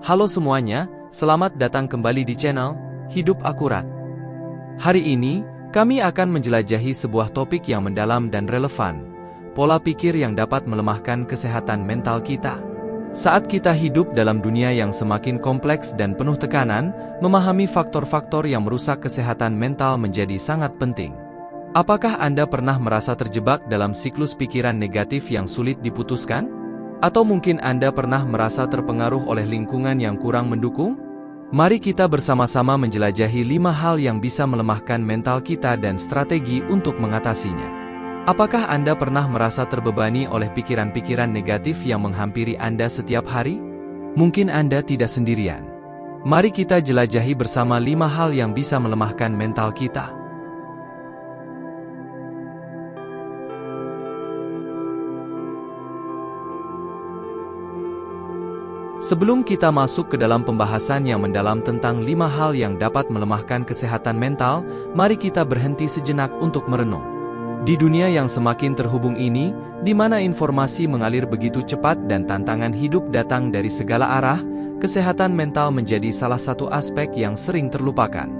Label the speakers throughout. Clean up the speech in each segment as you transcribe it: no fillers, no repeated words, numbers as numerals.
Speaker 1: Halo semuanya, selamat datang kembali di channel Hidup Akurat. Hari ini, kami akan menjelajahi sebuah topik yang mendalam dan relevan, pola pikir yang dapat melemahkan kesehatan mental kita. Saat kita hidup dalam dunia yang semakin kompleks dan penuh tekanan, memahami faktor-faktor yang merusak kesehatan mental menjadi sangat penting. Apakah Anda pernah merasa terjebak dalam siklus pikiran negatif yang sulit diputuskan? Atau mungkin Anda pernah merasa terpengaruh oleh lingkungan yang kurang mendukung? Mari kita bersama-sama menjelajahi 5 hal yang bisa melemahkan mental kita dan strategi untuk mengatasinya. Apakah Anda pernah merasa terbebani oleh pikiran-pikiran negatif yang menghampiri Anda setiap hari? Mungkin Anda tidak sendirian. Mari kita jelajahi bersama 5 hal yang bisa melemahkan mental kita. Sebelum kita masuk ke dalam pembahasan yang mendalam tentang 5 hal yang dapat melemahkan kesehatan mental, mari kita berhenti sejenak untuk merenung. Di dunia yang semakin terhubung ini, di mana informasi mengalir begitu cepat dan tantangan hidup datang dari segala arah, kesehatan mental menjadi salah satu aspek yang sering terlupakan.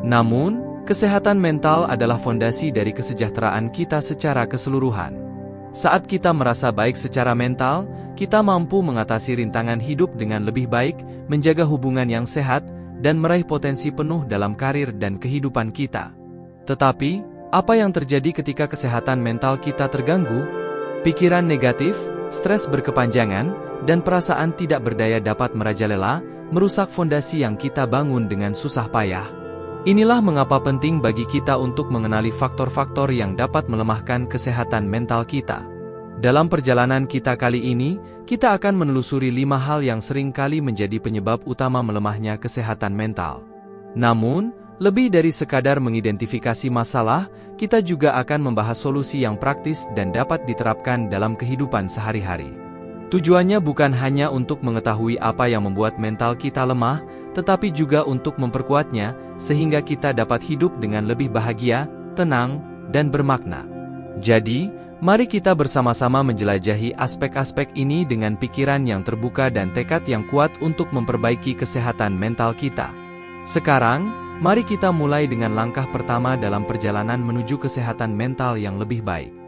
Speaker 1: Namun, kesehatan mental adalah fondasi dari kesejahteraan kita secara keseluruhan. Saat kita merasa baik secara mental, kita mampu mengatasi rintangan hidup dengan lebih baik, menjaga hubungan yang sehat, dan meraih potensi penuh dalam karir dan kehidupan kita. Tetapi, apa yang terjadi ketika kesehatan mental kita terganggu? Pikiran negatif, stres berkepanjangan, dan perasaan tidak berdaya dapat merajalela, merusak fondasi yang kita bangun dengan susah payah. Inilah mengapa penting bagi kita untuk mengenali faktor-faktor yang dapat melemahkan kesehatan mental kita. Dalam perjalanan kita kali ini, kita akan menelusuri 5 hal yang sering kali menjadi penyebab utama melemahnya kesehatan mental. Namun, lebih dari sekadar mengidentifikasi masalah, kita juga akan membahas solusi yang praktis dan dapat diterapkan dalam kehidupan sehari-hari. Tujuannya bukan hanya untuk mengetahui apa yang membuat mental kita lemah, tetapi juga untuk memperkuatnya, sehingga kita dapat hidup dengan lebih bahagia, tenang, dan bermakna. Jadi, mari kita bersama-sama menjelajahi aspek-aspek ini dengan pikiran yang terbuka dan tekad yang kuat untuk memperbaiki kesehatan mental kita. Sekarang, mari kita mulai dengan langkah pertama dalam perjalanan menuju kesehatan mental yang lebih baik.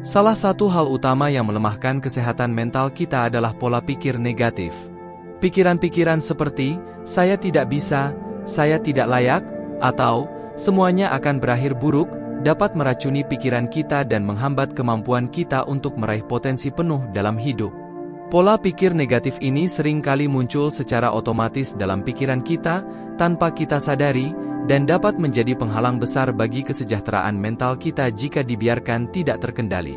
Speaker 1: Salah satu hal utama yang melemahkan kesehatan mental kita adalah pola pikir negatif. Pikiran-pikiran seperti, saya tidak bisa, saya tidak layak, atau semuanya akan berakhir buruk, dapat meracuni pikiran kita dan menghambat kemampuan kita untuk meraih potensi penuh dalam hidup. Pola pikir negatif ini sering kali muncul secara otomatis dalam pikiran kita, tanpa kita sadari, dan dapat menjadi penghalang besar bagi kesejahteraan mental kita jika dibiarkan tidak terkendali.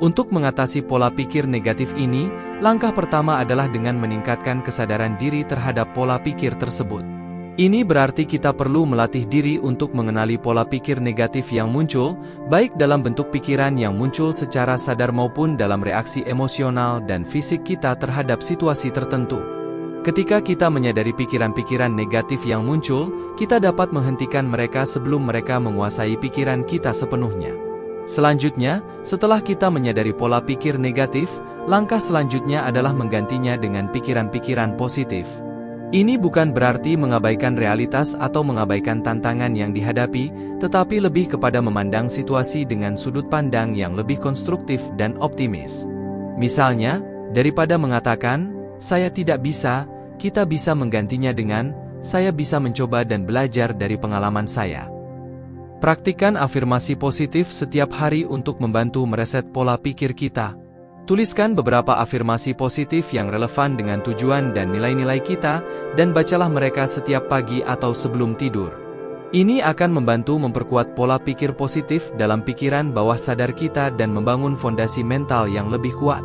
Speaker 1: Untuk mengatasi pola pikir negatif ini, langkah pertama adalah dengan meningkatkan kesadaran diri terhadap pola pikir tersebut. Ini berarti kita perlu melatih diri untuk mengenali pola pikir negatif yang muncul, baik dalam bentuk pikiran yang muncul secara sadar maupun dalam reaksi emosional dan fisik kita terhadap situasi tertentu. Ketika kita menyadari pikiran-pikiran negatif yang muncul, kita dapat menghentikan mereka sebelum mereka menguasai pikiran kita sepenuhnya. Selanjutnya, setelah kita menyadari pola pikir negatif, langkah selanjutnya adalah menggantinya dengan pikiran-pikiran positif. Ini bukan berarti mengabaikan realitas atau mengabaikan tantangan yang dihadapi, tetapi lebih kepada memandang situasi dengan sudut pandang yang lebih konstruktif dan optimis. Misalnya, daripada mengatakan, saya tidak bisa, kita bisa menggantinya dengan, saya bisa mencoba dan belajar dari pengalaman saya. Praktikkan afirmasi positif setiap hari untuk membantu mereset pola pikir kita. Tuliskan beberapa afirmasi positif yang relevan dengan tujuan dan nilai-nilai kita, dan bacalah mereka setiap pagi atau sebelum tidur. Ini akan membantu memperkuat pola pikir positif dalam pikiran bawah sadar kita dan membangun fondasi mental yang lebih kuat.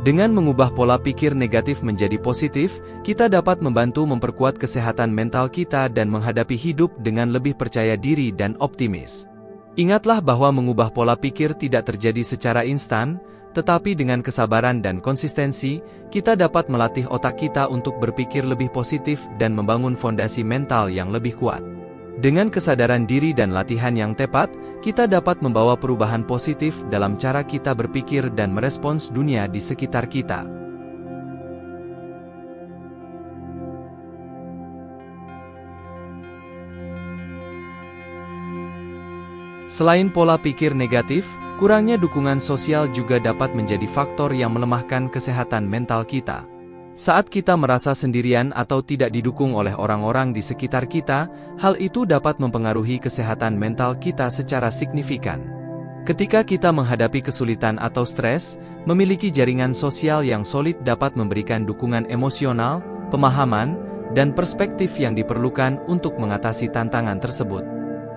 Speaker 1: Dengan mengubah pola pikir negatif menjadi positif, kita dapat membantu memperkuat kesehatan mental kita dan menghadapi hidup dengan lebih percaya diri dan optimis. Ingatlah bahwa mengubah pola pikir tidak terjadi secara instan, tetapi dengan kesabaran dan konsistensi, kita dapat melatih otak kita untuk berpikir lebih positif dan membangun fondasi mental yang lebih kuat. Dengan kesadaran diri dan latihan yang tepat, kita dapat membawa perubahan positif dalam cara kita berpikir dan merespons dunia di sekitar kita. Selain pola pikir negatif, kurangnya dukungan sosial juga dapat menjadi faktor yang melemahkan kesehatan mental kita. Saat kita merasa sendirian atau tidak didukung oleh orang-orang di sekitar kita, hal itu dapat mempengaruhi kesehatan mental kita secara signifikan. Ketika kita menghadapi kesulitan atau stres, memiliki jaringan sosial yang solid dapat memberikan dukungan emosional, pemahaman, dan perspektif yang diperlukan untuk mengatasi tantangan tersebut.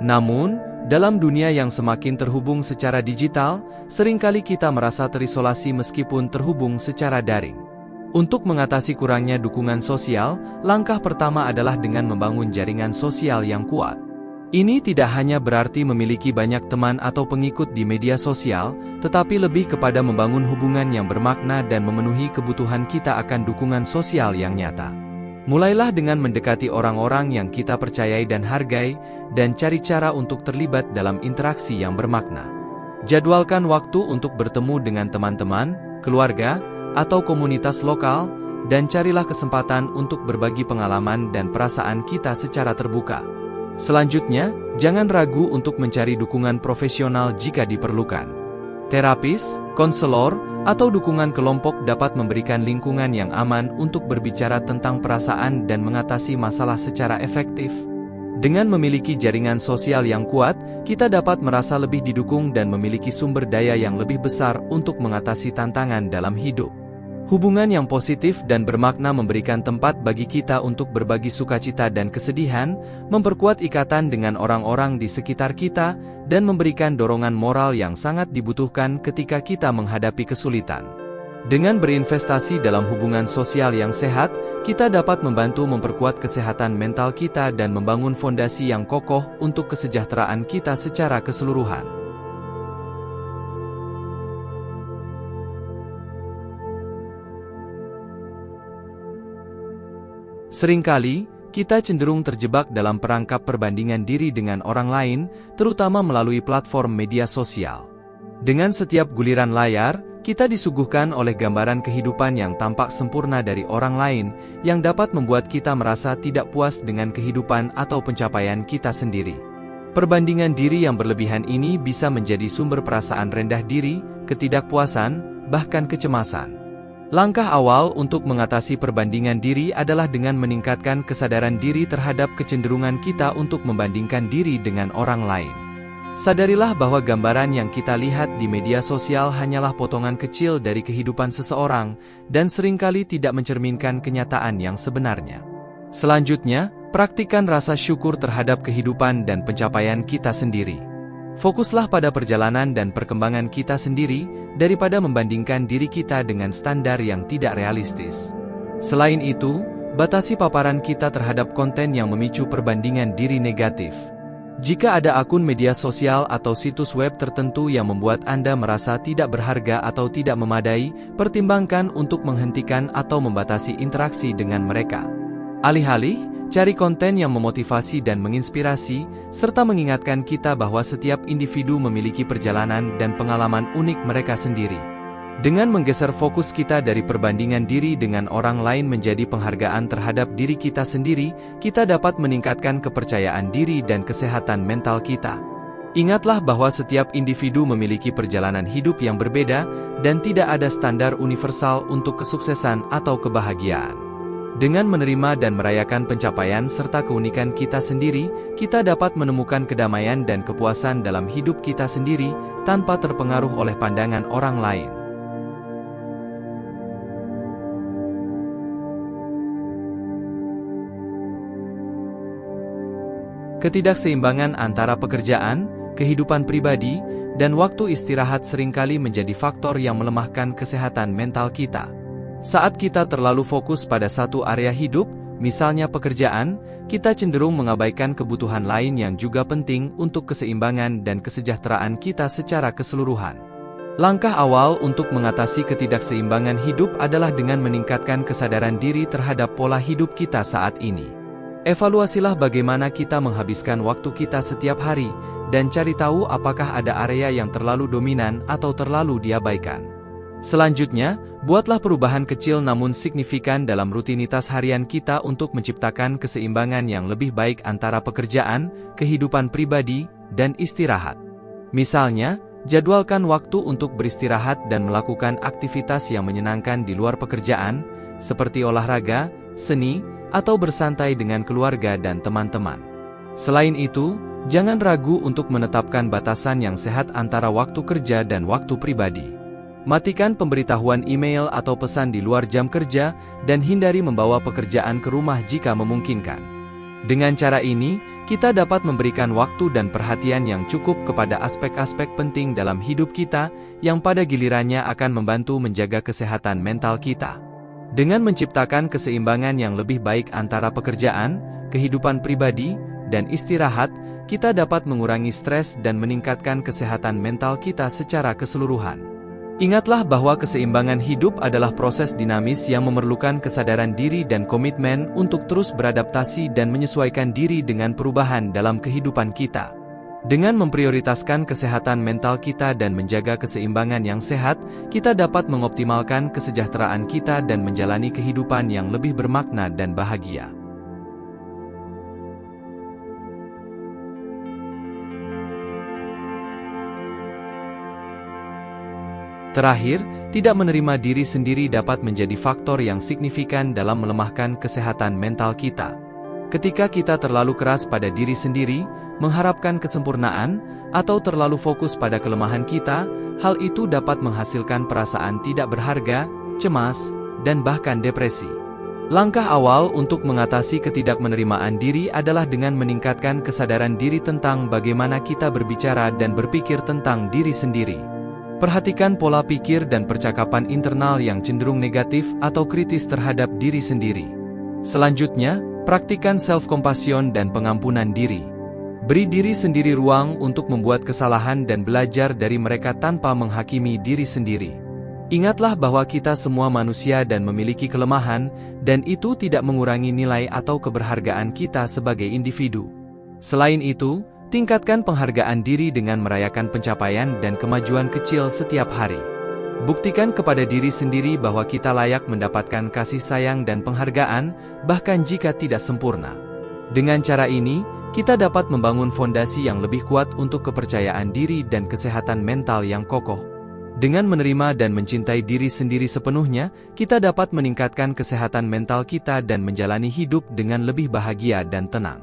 Speaker 1: Namun, dalam dunia yang semakin terhubung secara digital, seringkali kita merasa terisolasi meskipun terhubung secara daring. Untuk mengatasi kurangnya dukungan sosial, langkah pertama adalah dengan membangun jaringan sosial yang kuat. Ini tidak hanya berarti memiliki banyak teman atau pengikut di media sosial, tetapi lebih kepada membangun hubungan yang bermakna dan memenuhi kebutuhan kita akan dukungan sosial yang nyata. Mulailah dengan mendekati orang-orang yang kita percayai dan hargai, dan cari cara untuk terlibat dalam interaksi yang bermakna. Jadwalkan waktu untuk bertemu dengan teman-teman, keluarga, atau komunitas lokal, dan carilah kesempatan untuk berbagi pengalaman dan perasaan kita secara terbuka. Selanjutnya, jangan ragu untuk mencari dukungan profesional jika diperlukan. Terapis, konselor, atau dukungan kelompok dapat memberikan lingkungan yang aman untuk berbicara tentang perasaan dan mengatasi masalah secara efektif. Dengan memiliki jaringan sosial yang kuat, kita dapat merasa lebih didukung dan memiliki sumber daya yang lebih besar untuk mengatasi tantangan dalam hidup. Hubungan yang positif dan bermakna memberikan tempat bagi kita untuk berbagi sukacita dan kesedihan, memperkuat ikatan dengan orang-orang di sekitar kita, dan memberikan dorongan moral yang sangat dibutuhkan ketika kita menghadapi kesulitan. Dengan berinvestasi dalam hubungan sosial yang sehat, kita dapat membantu memperkuat kesehatan mental kita dan membangun fondasi yang kokoh untuk kesejahteraan kita secara keseluruhan. Seringkali, kita cenderung terjebak dalam perangkap perbandingan diri dengan orang lain, terutama melalui platform media sosial. Dengan setiap guliran layar, kita disuguhkan oleh gambaran kehidupan yang tampak sempurna dari orang lain, yang dapat membuat kita merasa tidak puas dengan kehidupan atau pencapaian kita sendiri. Perbandingan diri yang berlebihan ini bisa menjadi sumber perasaan rendah diri, ketidakpuasan, bahkan kecemasan. Langkah awal untuk mengatasi perbandingan diri adalah dengan meningkatkan kesadaran diri terhadap kecenderungan kita untuk membandingkan diri dengan orang lain. Sadarilah bahwa gambaran yang kita lihat di media sosial hanyalah potongan kecil dari kehidupan seseorang, dan seringkali tidak mencerminkan kenyataan yang sebenarnya. Selanjutnya, praktikkan rasa syukur terhadap kehidupan dan pencapaian kita sendiri. Fokuslah pada perjalanan dan perkembangan kita sendiri, daripada membandingkan diri kita dengan standar yang tidak realistis. Selain itu, batasi paparan kita terhadap konten yang memicu perbandingan diri negatif. Jika ada akun media sosial atau situs web tertentu yang membuat Anda merasa tidak berharga atau tidak memadai, pertimbangkan untuk menghentikan atau membatasi interaksi dengan mereka. Alih-alih, cari konten yang memotivasi dan menginspirasi, serta mengingatkan kita bahwa setiap individu memiliki perjalanan dan pengalaman unik mereka sendiri. Dengan menggeser fokus kita dari perbandingan diri dengan orang lain menjadi penghargaan terhadap diri kita sendiri, kita dapat meningkatkan kepercayaan diri dan kesehatan mental kita. Ingatlah bahwa setiap individu memiliki perjalanan hidup yang berbeda, dan tidak ada standar universal untuk kesuksesan atau kebahagiaan. Dengan menerima dan merayakan pencapaian serta keunikan kita sendiri, kita dapat menemukan kedamaian dan kepuasan dalam hidup kita sendiri, tanpa terpengaruh oleh pandangan orang lain. Ketidakseimbangan antara pekerjaan, kehidupan pribadi, dan waktu istirahat seringkali menjadi faktor yang melemahkan kesehatan mental kita. Saat kita terlalu fokus pada satu area hidup, misalnya pekerjaan, kita cenderung mengabaikan kebutuhan lain yang juga penting untuk keseimbangan dan kesejahteraan kita secara keseluruhan. Langkah awal untuk mengatasi ketidakseimbangan hidup adalah dengan meningkatkan kesadaran diri terhadap pola hidup kita saat ini. Evaluasilah bagaimana kita menghabiskan waktu kita setiap hari, dan cari tahu apakah ada area yang terlalu dominan atau terlalu diabaikan. Selanjutnya, buatlah perubahan kecil namun signifikan dalam rutinitas harian kita untuk menciptakan keseimbangan yang lebih baik antara pekerjaan, kehidupan pribadi, dan istirahat. Misalnya, jadwalkan waktu untuk beristirahat dan melakukan aktivitas yang menyenangkan di luar pekerjaan, seperti olahraga, seni, atau bersantai dengan keluarga dan teman-teman. Selain itu, jangan ragu untuk menetapkan batasan yang sehat antara waktu kerja dan waktu pribadi. Matikan pemberitahuan email atau pesan di luar jam kerja, dan hindari membawa pekerjaan ke rumah jika memungkinkan. Dengan cara ini, kita dapat memberikan waktu dan perhatian yang cukup kepada aspek-aspek penting dalam hidup kita, yang pada gilirannya akan membantu menjaga kesehatan mental kita. Dengan menciptakan keseimbangan yang lebih baik antara pekerjaan, kehidupan pribadi, dan istirahat, kita dapat mengurangi stres dan meningkatkan kesehatan mental kita secara keseluruhan. Ingatlah bahwa keseimbangan hidup adalah proses dinamis yang memerlukan kesadaran diri dan komitmen untuk terus beradaptasi dan menyesuaikan diri dengan perubahan dalam kehidupan kita. Dengan memprioritaskan kesehatan mental kita dan menjaga keseimbangan yang sehat, kita dapat mengoptimalkan kesejahteraan kita dan menjalani kehidupan yang lebih bermakna dan bahagia. Terakhir, tidak menerima diri sendiri dapat menjadi faktor yang signifikan dalam melemahkan kesehatan mental kita. Ketika kita terlalu keras pada diri sendiri, mengharapkan kesempurnaan, atau terlalu fokus pada kelemahan kita, hal itu dapat menghasilkan perasaan tidak berharga, cemas, dan bahkan depresi. Langkah awal untuk mengatasi ketidakmenerimaan diri adalah dengan meningkatkan kesadaran diri tentang bagaimana kita berbicara dan berpikir tentang diri sendiri. Perhatikan pola pikir dan percakapan internal yang cenderung negatif atau kritis terhadap diri sendiri. Selanjutnya, praktikkan self-compassion dan pengampunan diri. Beri diri sendiri ruang untuk membuat kesalahan dan belajar dari mereka tanpa menghakimi diri sendiri. Ingatlah bahwa kita semua manusia dan memiliki kelemahan, dan itu tidak mengurangi nilai atau keberhargaan kita sebagai individu. Selain itu, tingkatkan penghargaan diri dengan merayakan pencapaian dan kemajuan kecil setiap hari. Buktikan kepada diri sendiri bahwa kita layak mendapatkan kasih sayang dan penghargaan, bahkan jika tidak sempurna. Dengan cara ini, kita dapat membangun fondasi yang lebih kuat untuk kepercayaan diri dan kesehatan mental yang kokoh. Dengan menerima dan mencintai diri sendiri sepenuhnya, kita dapat meningkatkan kesehatan mental kita dan menjalani hidup dengan lebih bahagia dan tenang.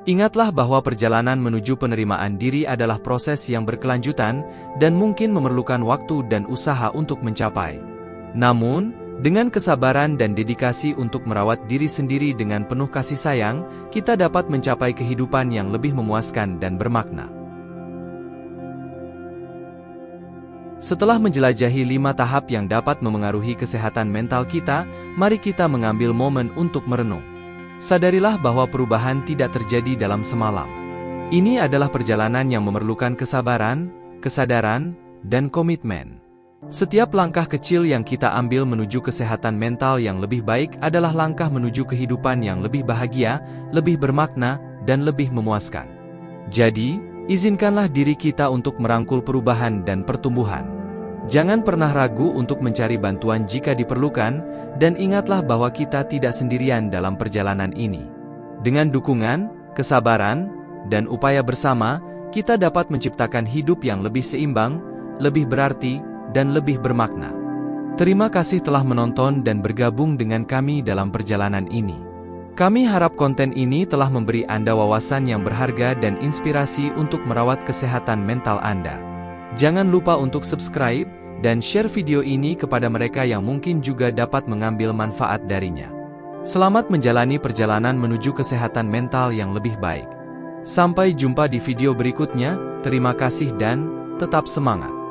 Speaker 1: Ingatlah bahwa perjalanan menuju penerimaan diri adalah proses yang berkelanjutan dan mungkin memerlukan waktu dan usaha untuk mencapai. Namun, dengan kesabaran dan dedikasi untuk merawat diri sendiri dengan penuh kasih sayang, kita dapat mencapai kehidupan yang lebih memuaskan dan bermakna. Setelah menjelajahi 5 tahap yang dapat memengaruhi kesehatan mental kita, mari kita mengambil momen untuk merenung. Sadarilah bahwa perubahan tidak terjadi dalam semalam. Ini adalah perjalanan yang memerlukan kesabaran, kesadaran, dan komitmen. Setiap langkah kecil yang kita ambil menuju kesehatan mental yang lebih baik adalah langkah menuju kehidupan yang lebih bahagia, lebih bermakna, dan lebih memuaskan. Jadi, izinkanlah diri kita untuk merangkul perubahan dan pertumbuhan. Jangan pernah ragu untuk mencari bantuan jika diperlukan, dan ingatlah bahwa kita tidak sendirian dalam perjalanan ini. Dengan dukungan, kesabaran, dan upaya bersama, kita dapat menciptakan hidup yang lebih seimbang, lebih berarti, dan lebih bermakna. Terima kasih telah menonton dan bergabung dengan kami dalam perjalanan ini. Kami harap konten ini telah memberi Anda wawasan yang berharga dan inspirasi untuk merawat kesehatan mental Anda. Jangan lupa untuk subscribe dan share video ini kepada mereka yang mungkin juga dapat mengambil manfaat darinya. Selamat menjalani perjalanan menuju kesehatan mental yang lebih baik. Sampai jumpa di video berikutnya, terima kasih dan tetap semangat.